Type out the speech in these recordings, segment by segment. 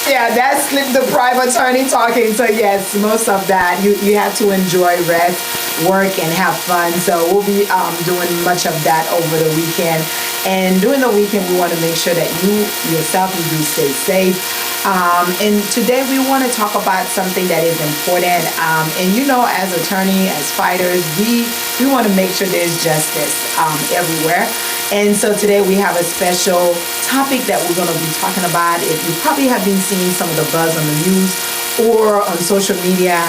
Yeah, that's the private attorney talking. So yes, most of that you have to enjoy rest, work, and have fun. So we'll be doing much of that over the weekend. And during the weekend, we want to make sure that you yourself you do stay safe. And today we want to talk about something that is important. And you know, as attorney, as fighters, we want to make sure there's justice everywhere. And so today we have a special topic that we're going to be talking about. If you probably have been seeing some of the buzz on the news or on social media,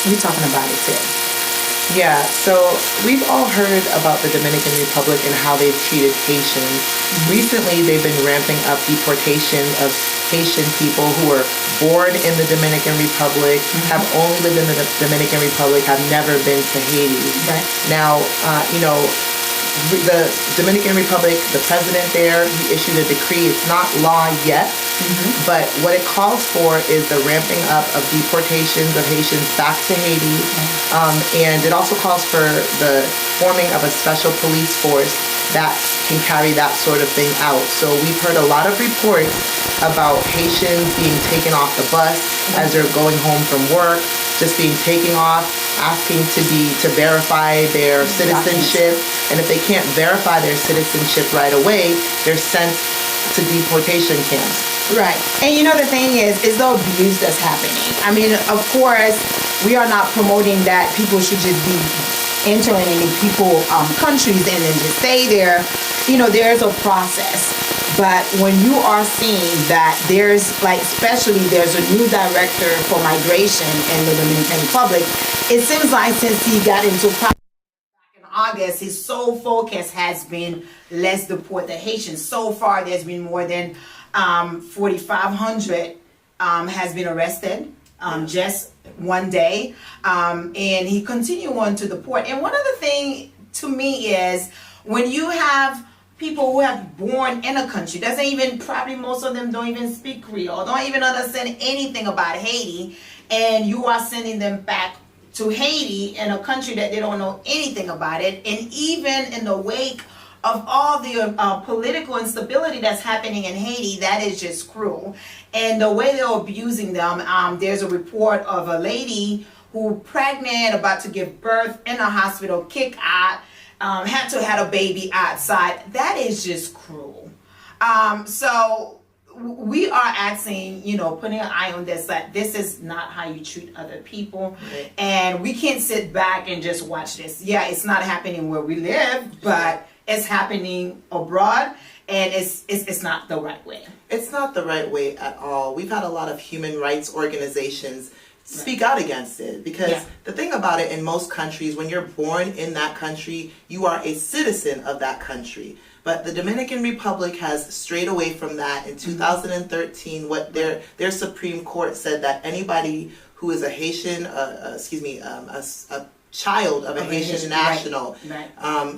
we're talking about it today. Yeah, so we've all heard about the Dominican Republic and how they've treated Haitians. Recently, they've been ramping up deportation of Haitian people who were born in the Dominican Republic, have only lived in the Dominican Republic, have never been to Haiti. Right. Now, the Dominican Republic, the president there, he issued a decree. It's not law yet, but what it calls for is the ramping up of deportations of Haitians back to Haiti, and it also calls for the forming of a special police force that can carry that sort of thing out. So we've heard a lot of reports about Haitians being taken off the bus as they're going home from work, just being taken off, asking to verify their citizenship, and if they can't verify their citizenship right away, they're sent to deportation camps. Right. And you know the thing is the abuse that's happening. I mean, of course, we are not promoting that people should just be entering any countries and then just stay there. You know, there's a process. But when you are seeing that there's especially there's a new director for migration in the Dominican Republic, it seems like since he got into power back in August, his sole focus has been let's deport the Haitians. So far, there's been more than 4,500 has been arrested just one day, and he continued on to deport. And one other thing to me is when you have people who have born in a country, doesn't even, probably most of them don't even speak Creole, don't even understand anything about Haiti, and you are sending them back to Haiti in a country that they don't know anything about it. And even in the wake of all the political instability that's happening in Haiti, that is just cruel. And the way they're abusing them, there's a report of a lady who pregnant, about to give birth in a hospital, kicked out, had to have a baby outside. That is just cruel. So we are asking, putting an eye on this, that this is not how you treat other people. Right. And we can't sit back and just watch this. Yeah, it's not happening where we live, but it's happening abroad, and it's not the right way. It's not the right way at all. We've had a lot of human rights organizations speak out against it, because the thing about it, in most countries, when you're born in that country, you are a citizen of that country. But the Dominican Republic has strayed away from that. In 2013, what their Supreme Court said that anybody who is a Haitian, a child of a Haitian national,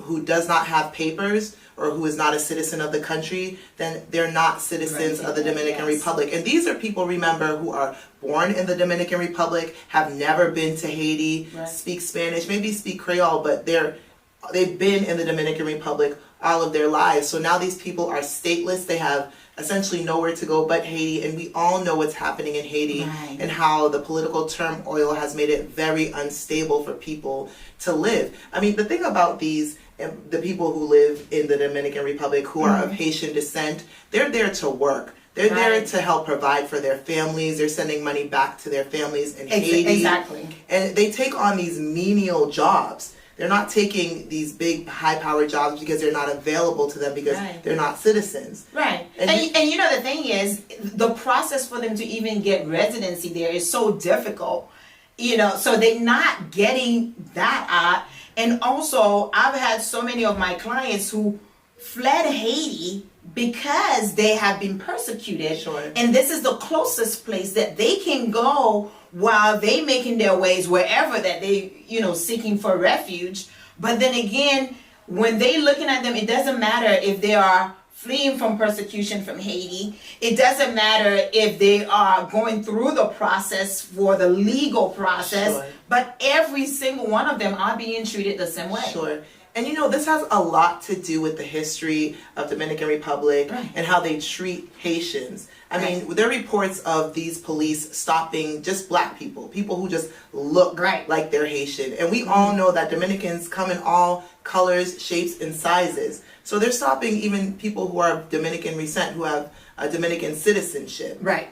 who does not have papers or who is not a citizen of the country, then they're not citizens of the Dominican Republic. And these are people, remember, who are born in the Dominican Republic, have never been to Haiti, speak Spanish, maybe speak Creole, but they've been in the Dominican Republic all of their lives. So now these people are stateless. They have essentially nowhere to go but Haiti, and we all know what's happening in Haiti and how the political turmoil has made it very unstable for people to live. I mean, the thing about the people who live in the Dominican Republic who are of Haitian descent, they're there to work. They're there to help provide for their families. They're sending money back to their families in Haiti. Exactly. And they take on these menial jobs. They're not taking these big, high-powered jobs because they're not available to them because they're not citizens. Right. And the thing is, the process for them to even get residency there is so difficult. So they're not getting that out. And also, I've had so many of my clients who fled Haiti because they have been persecuted. Sure. And this is the closest place that they can go while they making their ways wherever that they, seeking for refuge. But then again, when they looking at them, it doesn't matter if they are fleeing from persecution from Haiti. It doesn't matter if they are going through the process for the legal process, but every single one of them are being treated the same way. Sure. And this has a lot to do with the history of Dominican Republic and how they treat Haitians. I mean, there are reports of these police stopping just black people who just look like they're Haitian. And we all know that Dominicans come in all colors, shapes, and sizes. So they're stopping even people who are Dominican descent, who have a Dominican citizenship. Right.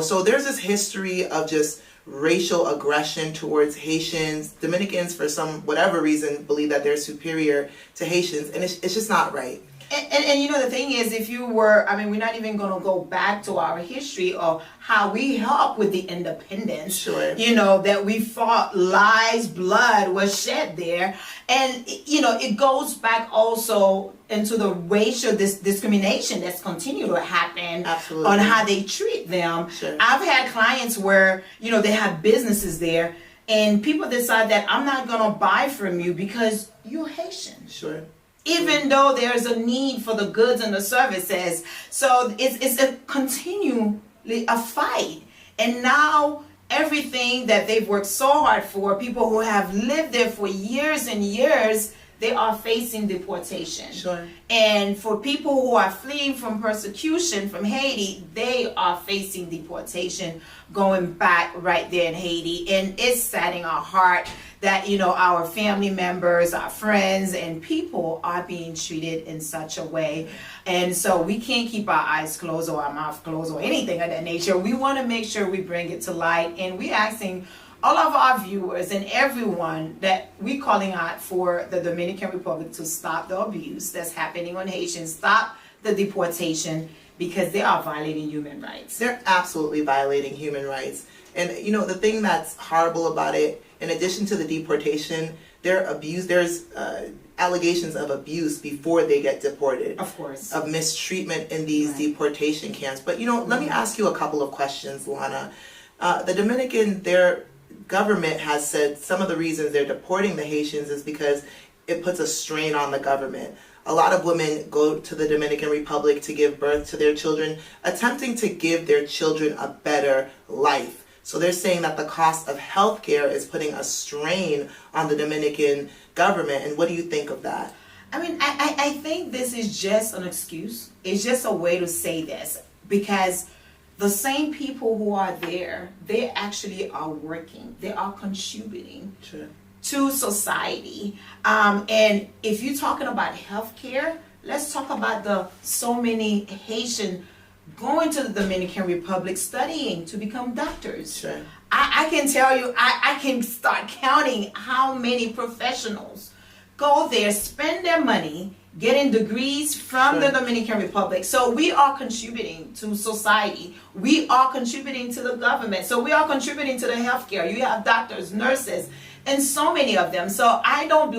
So there's this history of just racial aggression towards Haitians. Dominicans, for some whatever reason, believe that they're superior to Haitians, and it's just not right. And the thing is, if you were, we're not even going to go back to our history of how we helped with the independence. Sure. That we fought, lives, blood was shed there. And, it goes back also into the racial discrimination that's continued to happen. Absolutely. On how they treat them. Sure. I've had clients where, they have businesses there and people decide that I'm not going to buy from you because you're Haitian. Sure. Even though there's a need for the goods and the services. So it's a continually a fight. And now everything that they've worked so hard for, people who have lived there for years and years, they are facing deportation. Sure. And for people who are fleeing from persecution from Haiti, they are facing deportation going back right there in Haiti. And it's saddening our heart that, our family members, our friends, and people are being treated in such a way. And so we can't keep our eyes closed or our mouth closed or anything of that nature. We want to make sure we bring it to light. And we're asking all of our viewers and everyone that we're calling out for the Dominican Republic to stop the abuse that's happening on Haitians, stop the deportation, because they are violating human rights. They're absolutely violating human rights. And the thing that's horrible about it, in addition to the deportation, there's allegations of abuse before they get deported. Of course. Of mistreatment in these deportation camps. But let me ask you a couple of questions, Lana. The Dominican, their government has said some of the reasons they're deporting the Haitians is because it puts a strain on the government. A lot of women go to the Dominican Republic to give birth to their children, attempting to give their children a better life. So they're saying that the cost of healthcare is putting a strain on the Dominican government. And what do you think of that? I think this is just an excuse. It's just a way to say this, because the same people who are there, they actually are working. They are contributing to society. And if you're talking about healthcare, let's talk about the so many Haitian going to the Dominican Republic studying to become doctors. Sure. I can tell you, I can start counting how many professionals go there, spend their money, getting degrees from the Dominican Republic. So we are contributing to society. We are contributing to the government. So we are contributing to the healthcare. You have doctors, nurses, and so many of them. So I don't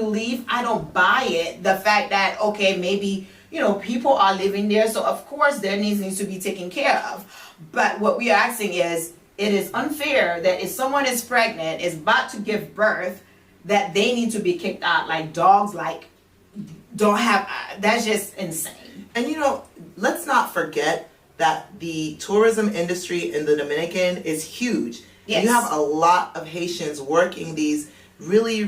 buy it, the fact that, okay, maybe, people are living there. So of course their needs to be taken care of. But what we are asking is, it is unfair that if someone is pregnant, is about to give birth, that they need to be kicked out like dogs, that's just insane. And let's not forget that the tourism industry in the Dominican is huge. Yes. And you have a lot of Haitians working these really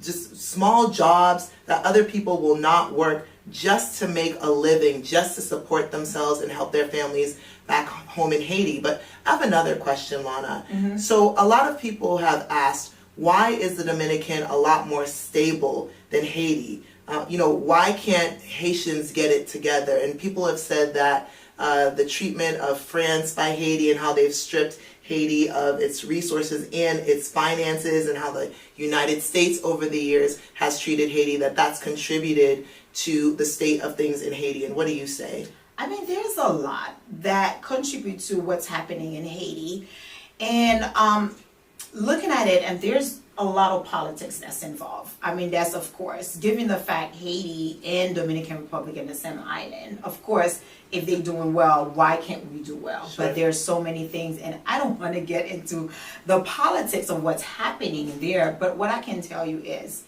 just small jobs that other people will not work, just to make a living, just to support themselves and help their families back home in Haiti. But I have another question, Lana. Mm-hmm. So a lot of people have asked, why is the Dominican a lot more stable than Haiti? Why can't Haitians get it together? And people have said that the treatment of France by Haiti and how they've stripped Haiti of its resources and its finances, and how the United States over the years has treated Haiti, that's contributed to the state of things in Haiti. And what do you say? There's a lot that contribute to what's happening in Haiti. And looking at it, and there's a lot of politics that's involved. That's of course, given the fact Haiti and Dominican Republic in the same island, of course, if they're doing well, why can't we do well? Sure. But there's so many things, and I don't want to get into the politics of what's happening there, but what I can tell you is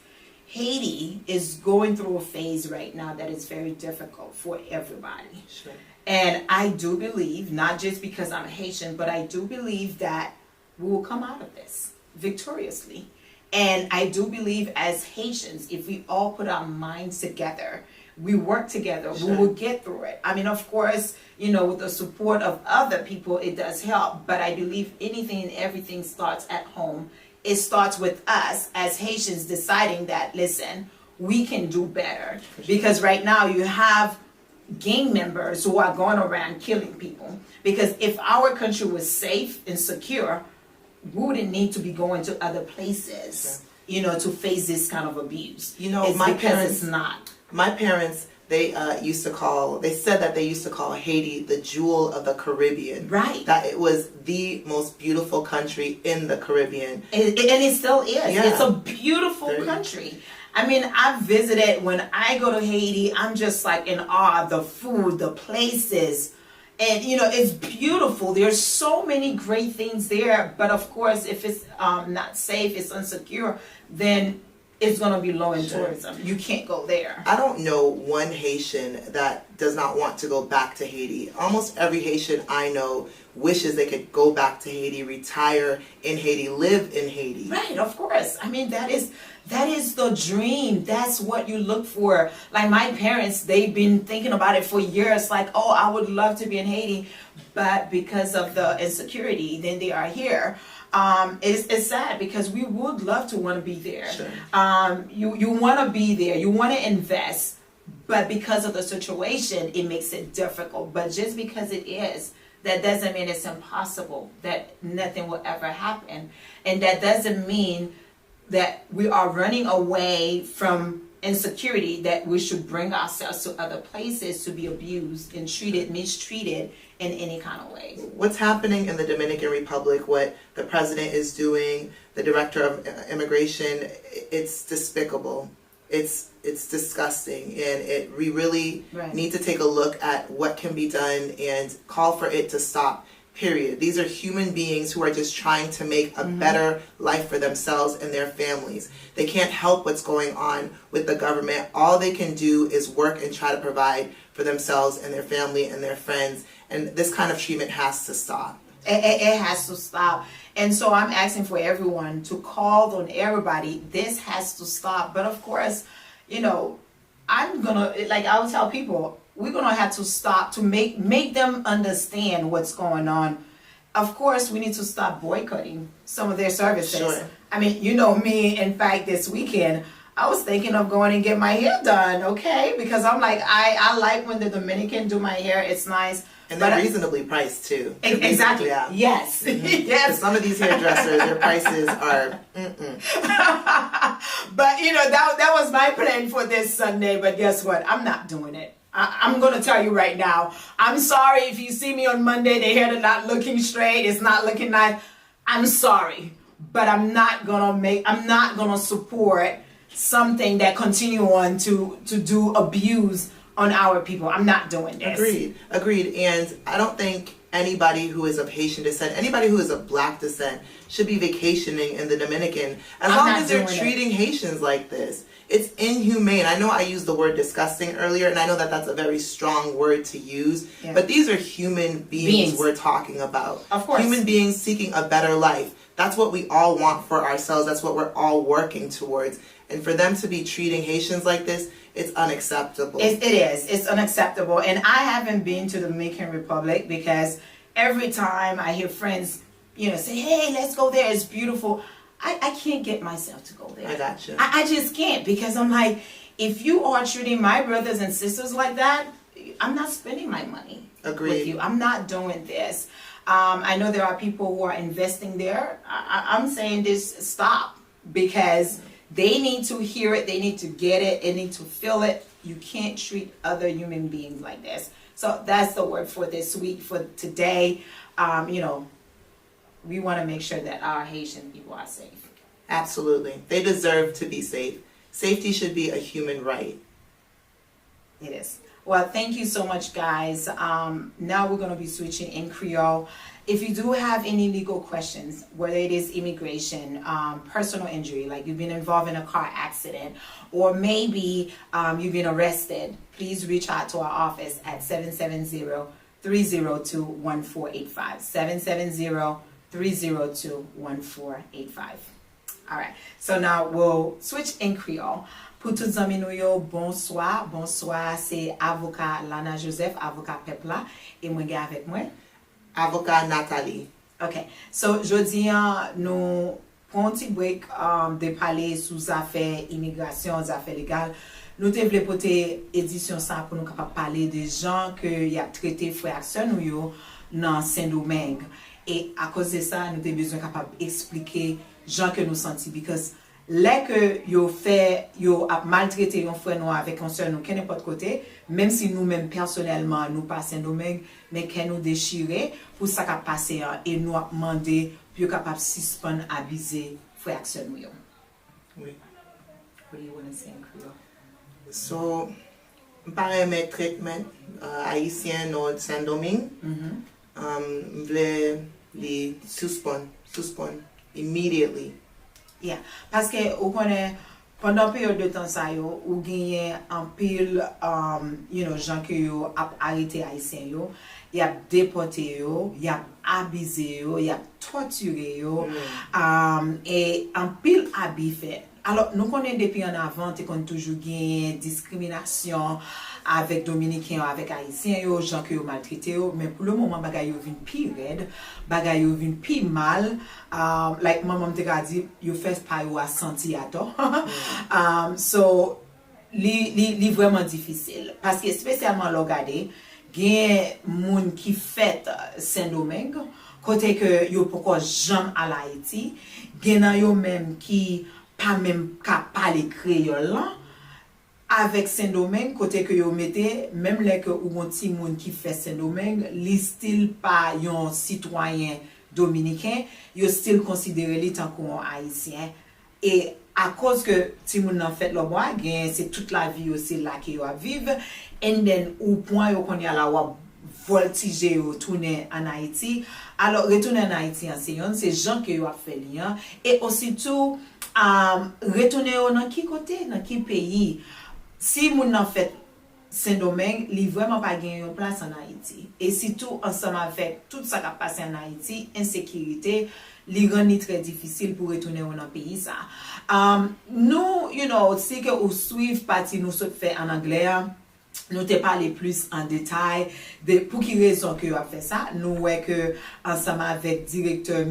Haiti is going through a phase right now that is very difficult for everybody. Sure. And I do believe, not just because I'm Haitian, but I do believe that we will come out of this victoriously. And I do believe as Haitians, if we all put our minds together, we work together, we will get through it. I mean, of course, with the support of other people, it does help. But I believe anything and everything starts at home. It starts with us as Haitians deciding that, listen, we can do better. Because right now you have gang members who are going around killing people. Because if our country was safe and secure, we wouldn't need to be going to other places, to face this kind of abuse. It's my because parents, it's not. My parents, they said that they used to call Haiti the jewel of the Caribbean. Right. That it was the most beautiful country in the Caribbean. And it still is. Yeah. It's a beautiful country. I mean, I've visited, when I go to Haiti, I'm just like in awe of the food, the places. And, it's beautiful. There's so many great things there. But of course, if it's not safe, it's insecure, then it's going to be low in tourism. You can't go there. I don't know one Haitian that does not want to go back to Haiti. Almost every Haitian I know wishes they could go back to Haiti, retire in Haiti, live in Haiti. Right, of course. I mean, that is the dream. That's what you look for. Like my parents, they've been thinking about it for years. Like, oh, I would love to be in Haiti, but because of the insecurity, then they are here. It's sad because we would love to want to be there. Sure. You want to be there. You want to invest, but because of the situation, it makes it difficult. But just because it is, that doesn't mean it's impossible, that nothing will ever happen. And that doesn't mean that we are running away from insecurity, that we should bring ourselves to other places to be abused and mistreated in any kind of way. What's happening in the Dominican Republic, what the president is doing, the director of immigration, it's despicable. It's disgusting, and we really need to take a look at what can be done and call for it to stop, period. These are human beings who are just trying to make a better life for themselves and their families. They can't help what's going on with the government. All they can do is work and try to provide for themselves and their family and their friends, and this kind of treatment has to stop. It has to stop. And so I'm asking for everyone to call on everybody. This has to stop. But of course, I'm gonna, like I would tell people, we're gonna have to stop to make them understand what's going on. Of course, we need to stop boycotting some of their services. Sure. I mean, me, in fact, this weekend, I was thinking of going and get my hair done, okay? Because I'm like, I like when the Dominican do my hair. It's nice. And they're reasonably priced too. Exactly. Yeah. Yes. Yes. Some of these hairdressers, their prices are. But that was my plan for this Sunday. But guess what? I'm not doing it. I'm going to tell you right now. I'm sorry if you see me on Monday, the hair is not looking straight. It's not looking nice. I'm sorry, but I'm not gonna support something that continue on to do abuse on our people. I'm not doing this. Agreed. And I don't think anybody who is of Haitian descent, anybody who is of Black descent, should be vacationing in the Dominican as long as they're treating Haitians like this. It's inhumane. I know I used the word disgusting earlier, and I know that that's a very strong word to use, but these are human beings we're talking about. Of course. Human beings seeking a better life. That's what we all want for ourselves. That's what we're all working towards. And for them to be treating Haitians like this, it's unacceptable. It is. It's unacceptable. And I haven't been to the Dominican Republic because every time I hear friends, say, hey, let's go there. It's beautiful. I can't get myself to go there. I got you. I just can't, because I'm like, if you are treating my brothers and sisters like that, I'm not spending my money with you. I'm not doing this. I know there are people who are investing there. I'm saying this, stop, because they need to hear it. They need to get it. They need to feel it. You can't treat other human beings like this. So that's the word for this week, for today. We want to make sure that our Haitian people are safe. Absolutely. They deserve to be safe. Safety should be a human right. It is. Well, thank you so much, guys. Now we're going to be switching in Creole. If you do have any legal questions, whether it is immigration, personal injury, like you've been involved in a car accident, or maybe you've been arrested, please reach out to our office at 770-302-1485. 770-302-1485. All right. So now we'll switch in Creole. Pour tous amis nous yo, bonsoir. Bonsoir, c'est avocat Lana Joseph, avocat Pepla. Et moi, gars avec moi. Avocat Nathalie. Ok. So, jodi, nous prenons un petit break de parler sous affaires immigration, affaires légales. Nous devons porter édition ça pour nous capable parler des gens que y a traité frères sœurs nous yo dans Saint-Domingue. Et à cause de ça, nous avons besoin capable expliquer gens que nous senti because là que yo a maltraité un frère nous avec un sœur nous qu'à n'importe côté, même si nous même personnellement nous pas Saint-Domingue, mais qu'à nous déchirer pour ça qu'a passé et nous a demandé pour capable suspendre abuser frère sœur nous yo. Oui. What do you want to say in Creole? So, par mes traitements haïtiens dans Saint-Domingue, vle les suspend immediately. Yeah, parce que on connaît pendant période de temps ça yo ou gagné en pile gens que yo a arrêté haïtien yo, y a déporté yo, y a abusé yo, y a torturé yo et en pile abus fait. Alors nous connaissons depuis en avant et qu'on toujours gagné discrimination avec Dominicains avec Haïtiens yo, gens que yo maltraité yo, mais pour le moment bagay yo vinn pi red, bagay yo vinn pi mal, like maman te ka dit yo fait pas yo a senti ato. So li vraiment difficile parce que spécialement lo gade gen moun qui fait Saint-Domingue côté que yo pourquoi jamais à l'Haïti, gen yo même qui pas même ka parler créole avec Saint-Domingue côté que yo mette même les que ou un petit monde qui fait Saint-Domingue li still pas un citoyen dominicain, yo still considéré li tant qu'on haïtien et à cause que ti moun nan fait le bois gen c'est toute la vie aussi là qui yo a vivre and then au point yo connait la wa voltiger yo tourner en Haïti. Alors retourner en Haïti c'est gens que yo a fait lien et aussi tout retourner dans qui côté dans qui pays. Si moun nan fait Saint-Domingue, li vraiment pas gagné une place en Haïti. Et surtout ensemble avec tout ça qui a passé en Haïti, insécurité, li rend très difficile pour retourner dans le pays ça. Nous, c'est que ou suivre partie nous se fait en anglais. Nous te parler plus en détail de pour qui raison que a fait ça. Nous ouais que ensemble avec directeur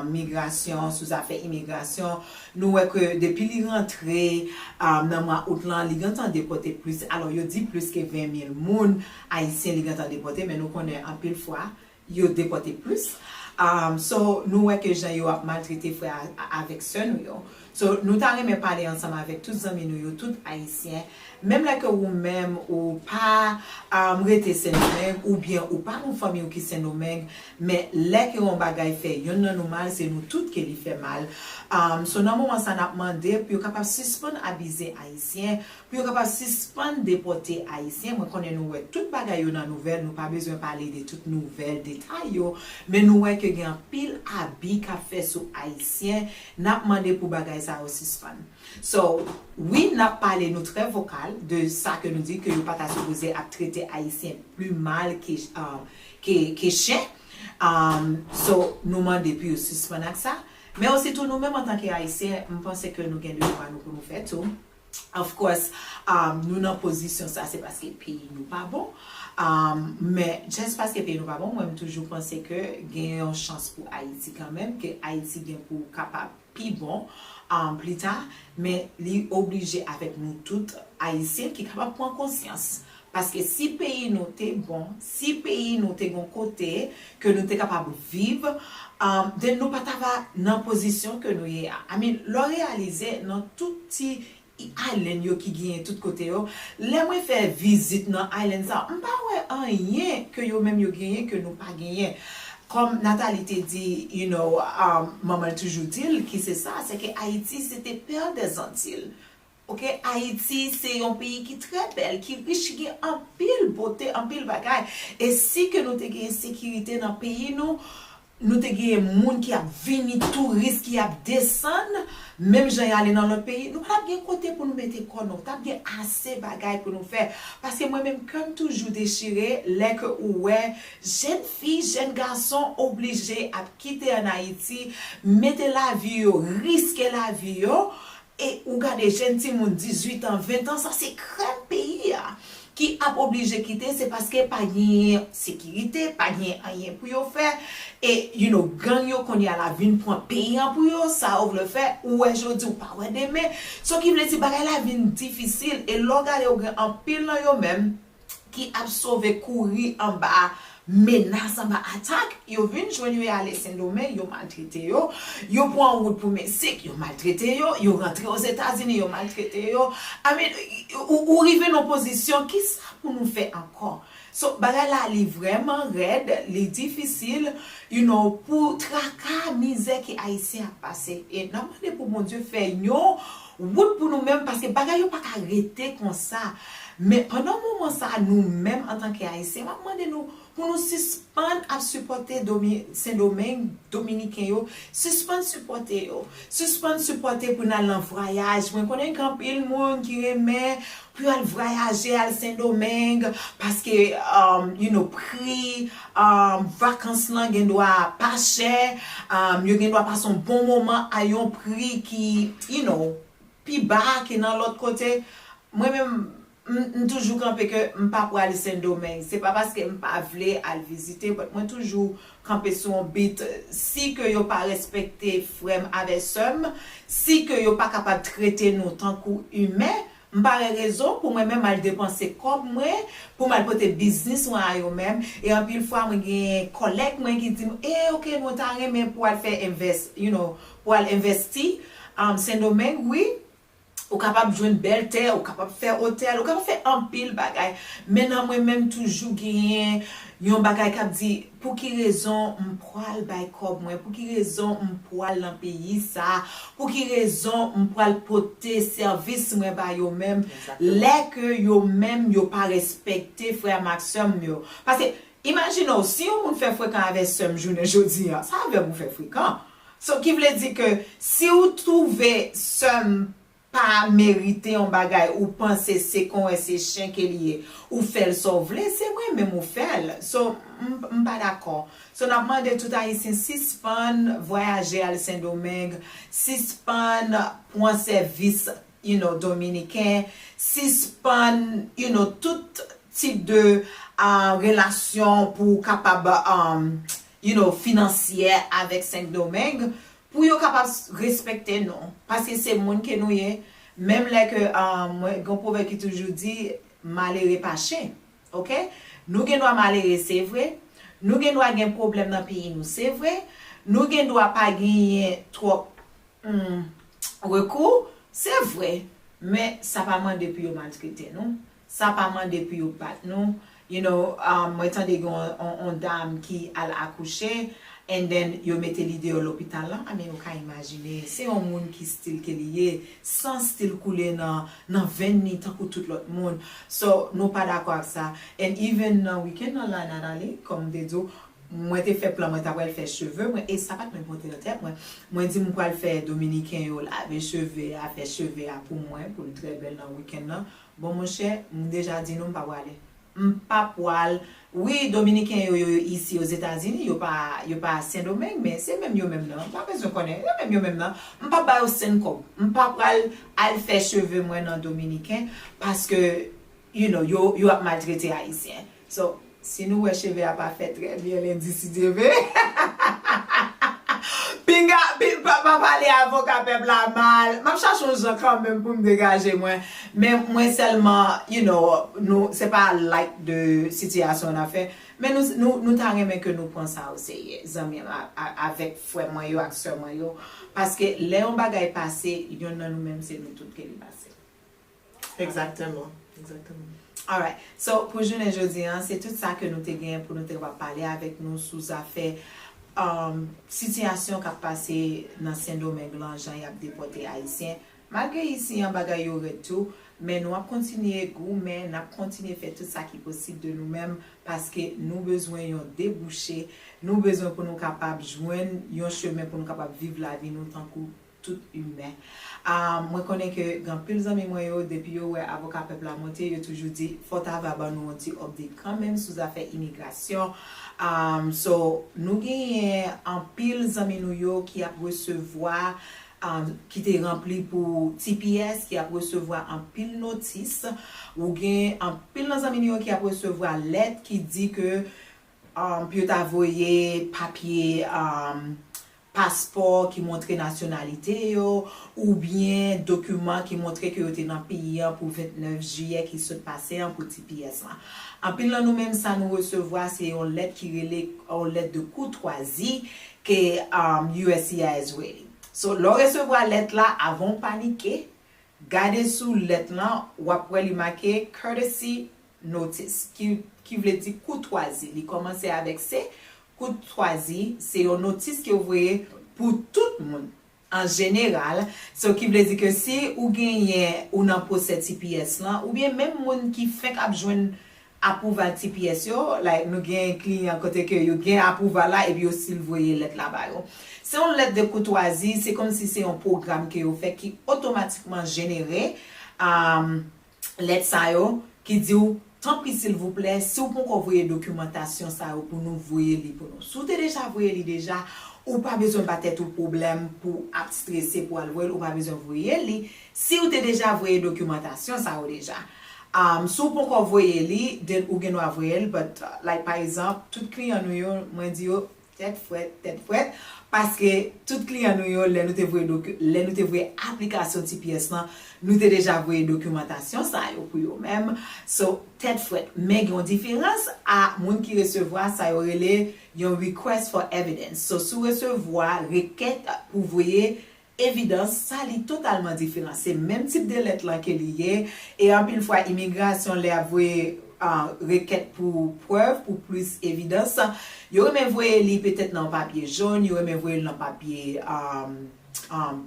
migration sous affaires immigration, nous ouais que depuis li rentré dans mois août là, li gantan déporter plus. Alors yo dit plus que 20 000 moun haïtiens li gantan déporter mais nous connaît en pile fois yo déporter plus. So nous ouais que gens yo a maltraité frère avec sœur nous yo. So nous t'arrêter parler ensemble avec tous amis nous yo tout haïtiens. Même là que vous même ou pas rete Saint-Domingue ou bien ou pas une famille qui Saint-Domingue mais là que on bagay fait yon nan nous mal c'est nous toutes qui lui fait mal. So dans moment ça n'a demandé pour capable suspendre abuser haïtien pour capable suspendre déporter haïtien moi connais nous ouais toute bagay yo dans nouvelle nous pas besoin parler de toutes nouvelles détails yo mais nous ouais que gen pile abi qu'a fait sur haïtien n'a demandé pour bagay ça aussi suspendre. So oui n'a parlé nous très vocal de ça que nous dit que nous pas supposé à traiter haïtien plus mal que chien. So nous demandons depuis suspendre ça mais aussi tout nous même en tant qu'haïtiens je pense que nous gagnons droit nous pour nous faire tout. Of course nous dans position ça c'est parce que le pays nous pas bon mais juste parce que le pays nous pas bon moi je toujours penser que gagne une chance pour Haïti quand même que Haïti gagne pour capable plus bon plus tard mais li obligé avec nous toutes haïtiens qui capable prendre conscience parce que si pays nous t'es bon si pays nous t'es bon côté que nous t'es capable vivre de nous pas dans position que nous y a I mean le réaliser dans tout petit island yo qui gagne tout côté yo les moi faire visite dans island ça on pas ouais rien que yo même yo gagné que nous pas gagné. Comme Nathalie te dit, maman toujours dit, qui c'est ça, c'est que Haïti, c'était père des Antilles. Ok, Haïti, c'est un pays qui est très belle, qui est riche, qui a en pile beauté, en pile bagaille. Et si que nous avons une sécurité dans le pays, nous, nous te gen moun qui a vini touriste qui a descendre même gens y aller dans l'autre pays nous pas bien côté pour nous mettre corps nous t'a bien assez bagaille pour nous faire parce que moi même comme toujours déchiré les que ouais jeune fille jeune garçon obligé à quitter en Haïti mettre la vie risquer la vie et ou garder jeune ti moun 18 ans 20 ans ça c'est grand pays qui a obligé quitter c'est parce que pas de sécurité pas de rien pour yo faire et gang yo qu'on y a la vie pour payant pour yo ça ouvre le fait ou aujourd'hui ou pas ouais demain ce qui veut dire bagay la vie difficile et l'on regarde en pile dans yo même qui a sauvé courir en bas menace en bas attaque yo vinn joindre yo aller Saint-Domingue yo maltraité yo prend route pour Mexique yo maltraité yo rentré aux États-Unis yo maltraité yo I mean ou arriver dans position qui ça pour nous faire encore so bagay la li vraiment raide li difficile pour tracas misère qui haïtien a passé et n'a demandé pour mon Dieu faire yo route pour nous même parce que bagay yo pas arrêter comme ça mais pendant un moment ça nous-mêmes en tant qu'haïtiens on demande nous pour nous suspendre à supporter Saint-Domingue dominicain yo suspendre supporter pour nous aller en voyage moi connais grand pile monde qui aimait pour aller voyager à Saint-Domingue parce que prix vacances là gen doit pas cher yo gen doit passer un bon moment à un prix qui puis bas qui dans l'autre côté moi même toujours campé que m'pas pour aller Saint-Domingue c'est pas parce que m'pas vle aller visiter mais moi toujours camper sur un bit si que yo pas respecter frère avec somme si que yo pas capable traiter nous tant qu'humain m'pas raison pour moi même aller dépenser comme moi pour mal porter business moi yo même et en pile fois moi gen collègue moi qui dit OK nous t'a même pour aller faire pour aller investir Saint-Domingue oui ou capable jouer une belle terre ou capable faire hôtel ou capable faire un pile bagay maintenant moi même toujours gagner yon bagay qui dit pour qui raison on poil bay comme moi pour qui raison on poil dans pays ça pour qui raison on poil porter service moi ba yo même les que yo même yo pas respecter frère Maxime yo parce que imaginons si on fait fréquent avec somme journée jodi ça va vous faire fréquent so qui veut dire que si vous trouvez somme pas mériter un bagay ou penser c'est qu'on c'est chien qui lié ou faire sauver c'est moi même ou faire so pas d'accord so n'a demandé tout haïtien suspend voyager à Saint-Domingue suspend point service dominicain suspend tout type de relation pour capable financière avec Saint-Domingue pour yo capable respecter nous parce que c'est monde que nous est même là que moi gon proverbe qui toujours dit malheureux pas chien OK nous gen doit malheureux c'est vrai nous gen doit gen problème dans pays nous c'est vrai nous gen doit pas gagner trop recours c'est vrai mais ça pas mandé depuis yo maltraiter nous ça pas mandé depuis yo battre nous moi tande on dame qui a accouché and then yo mette l'idée à l'hôpital là mais on peut imaginer c'est un monde qui style que lié sans style couler dans 20 minutes tant que tout l'autre monde so nous pas d'accord avec ça and even we can Nathalie comme des dos moi t'ai fait plan moi t'as faire cheveux moi et ça pas me porter la tête moi dit moi quoi faire dominicain yo laver cheveux à faire cheveux pour moi pour le très belle dans week-end là bon mon cher déjà dit non pas aller pas poil oui dominicain yo ici aux États-Unis yo pas Saint-Domingue mais c'est même yo même là pas besoin connaître même yo même là pas ba au Saint-Com pas pral al faire cheveux moi dans dominicain parce que yo a maltraité haïtien so si nous cheveux a pas fait très bien lundi si Dieu veut pinga papa parler avocat peuple la mal m'a cherche un gens quand même pour me dégager moi mais moi seulement nous c'est pas like de situation on a fait mais nous t'a remet que nous prend ça aussi amis avec frère moi yo ak sœur moi yo parce que les on bagay passé yon nan nous même c'est nous tout qui passé exactement all right so pour journée jodi c'est tout ça que nous te gain pour nous te parler avec nous sous affaire situation qui a passé dans Saint-Domingue là Jean y a déporté haïtien malgré ici en bagay yo tout mais nous allons continuer gourmet, nous allons continuer faire tout ça qui est possible de nous-mêmes parce que nous besoin de déboucher, nous besoin pour nous capables de joindre un chemin pour nous capables de vivre la vie nous tant que tout humain. Moi connais que quand plus amis moi depuis ouais avocat peuple la monter yo toujours dit faut avoir nous un petit update quand même sous affaire immigration. So nous gagnons en pile amis nous yo qui a recevoir qui était rempli pour TPS qui a recevoir en pile notice ou gain en pile amis nous qui a recevoir lettre qui dit que puis t'envoyer papier passeport qui montre nationalité yo, ou bien document qui montre que vous êtes dans le pays pour 29 juillet qui se passé pour TPS. En plus là nous même ça nous recevoir c'est une lettre qui relève une lettre de courtoisie que USCIS waiting. So le recevoir lettre là avant paniquer, gardez sous lettre là ou après lui marquer courtesy notice qui veut dire courtoisie. Il commence avec C. Courtoisie, c'est une notice que vous voyez pour tout le monde en général. Ce qui veut dire que si vous gagnez ou non possède TPS là, ou bien même monde qui fait qu'à joindre approuval TPS yo, like nous gagnons un client côté que vous gagnez approuval là et puis aussi vous voyez lettre là-bas. C'est une lettre de courtoisie, c'est comme si c'est un programme que vous fait qui automatiquement généré lettre ça yo qui dit tant pis s'il vous plaît, si vous pouvez envoyer documentation ça pour nous voyer pour nous. Si vous avez déjà voyé déjà ou pas besoin de tout problème pour stresser pour aller ou pas besoin de voyer si vous avez déjà voyé documentation ça déjà. Si vous pouvez envoyer ou vous envoyer but like par exemple tout client nous moi dit tête fouette parce que tout client nous nous te voyer application TPS là nous te déjà voyer documentation ça pour eux même so tête fouette mais il y a une différence à monde qui recevoir ça relé un request for evidence so sous recevoir requête pour voyer évidence ça est totalement différent c'est même type de lettre là que lié et en pile fois immigration les avouer requête pour preuve pour plus évidence yo même voyer li peut-être dans papier jaune yo même voyer dans papier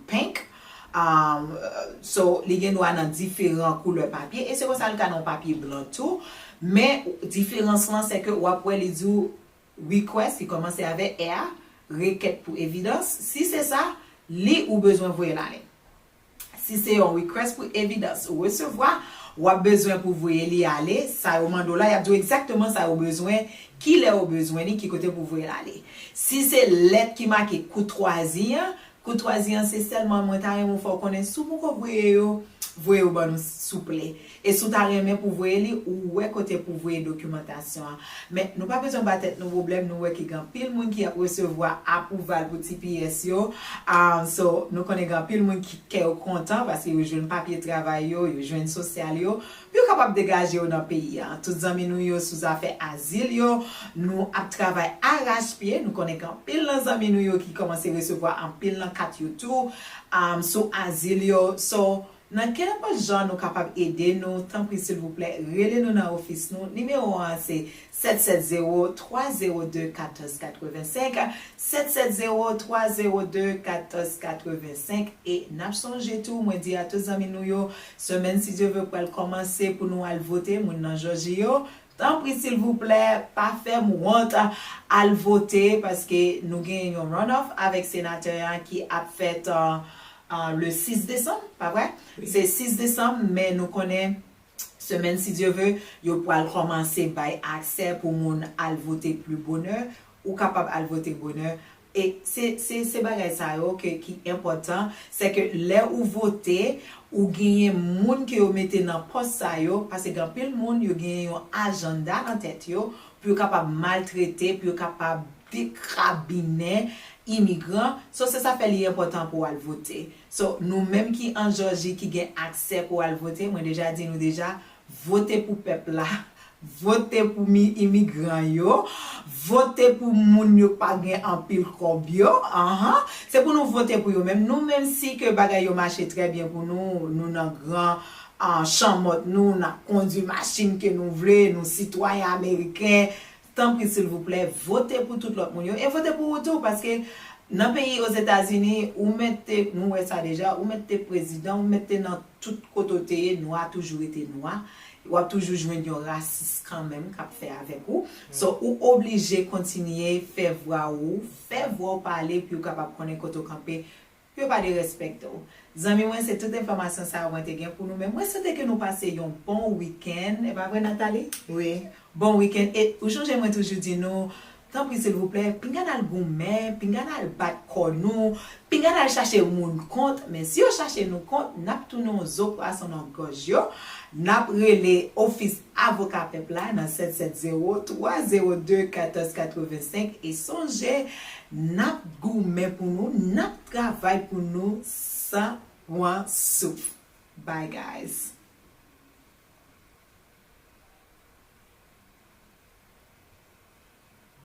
pink so li gen dans différents couleurs papier et c'est comme ça le cas dans papier blanc tout mais différence là c'est que ou après les dit request qui commence avec R requête pour évidence si c'est ça li ou besoin voyer là si c'est un request pour évidence ou recevoir ou a besoin pour voyer li aller ça au moment là il y a dit exactement ça au besoin qui l'a au besoin ni qui côté pour voyer aller si c'est lettre qui marque courtoisie c'est seulement moi ta remou faut connaître sous pour voyer voyer au bon souple et sous ta remè pour voyer li ou ouais côté pour voyer documentation mais nous pas besoin battre nos problèmes nous ouais qui grand pile monde qui a recevoir approuval pour TPS yo so nous connaît grand pile monde qui est content parce que yo joine papier travail yo joine social yo puis capable dégager dans pays tous amis nous yo sous affaire asile yo nous a travail arrache-pied nous connaît grand pile amis nous yo qui commence recevoir en pile dans 4 yo tout so asile yo so dans quel genre nous capable aider nous tant pis s'il vous plaît relez nous dans office nous numéro 1 c'est 770-302-1485 770-302-1485 et n'a changé tout moi dit à tous amis nous yo semaine si Dieu veut pour commencer pour nous aller voter mon dans Georgie yo tant pis s'il vous plaît pas faire honte à voter parce que nous gagnons un runoff avec sénateur qui a fait le 6 décembre, pas vrai? Oui. C'est 6 décembre, mais nous connaissons semaine si Dieu veut, yo pourra commencer by accès pour moun al voter plus bonheur ou capable al voter bonheur et c'est bagay ça qui est important, c'est que là où voter ou gagner moun que yo mette dans poste ça yo parce que grand pile moun yo gagner un agenda en tête yo pour capable maltraiter, pour capable décrabiner immigrants, so c'est ça fait l'important pour aller voter. So nous même qui en Georgie qui gain accès pour aller voter, moi déjà dit nous déjà voter pour peuple là, voter pour immigrants yo, voter pour moun yo pas gain en pile comme yo, c'est pour nous voter pour eux même nous même si que bagay yo marche très bien pour nous dans grand en chambre nous n'a conduit machine que nous voulons nous citoyens américains tant pis s'il vous plaît votez pour tout l'autre monde et votez pour tout parce que Dans le pays aux États-Unis, ou mettez, nous ouais ça déjà, ou mettez président, ou mettez dans tout côté noir toujours été noir, ou a toujours joué un raciste quand même qu'a fait avec vous. So ou obligé continuer faire voir parler puis ou capable connaître côté camper, puis pas de respect. Zami moi c'est toute information ça on te gain pour nous mais moi c'était que nous passions un bon week-end et pas vrai Nathalie? Oui. Bon week-end et aujourd'hui moi toujours dit nous tant pis s'il vous plaît, pingan al gourmet, pingan al bat nous, pingan al chercher moun compte, mais si on cherche nous compte, n'a tout nos zo à son engage yo, n'a relé office avocat peuple là dans 770 302 1485 et songez n'a gourmet pour nous, n'a travail pour nous sans point souffle. Bye guys.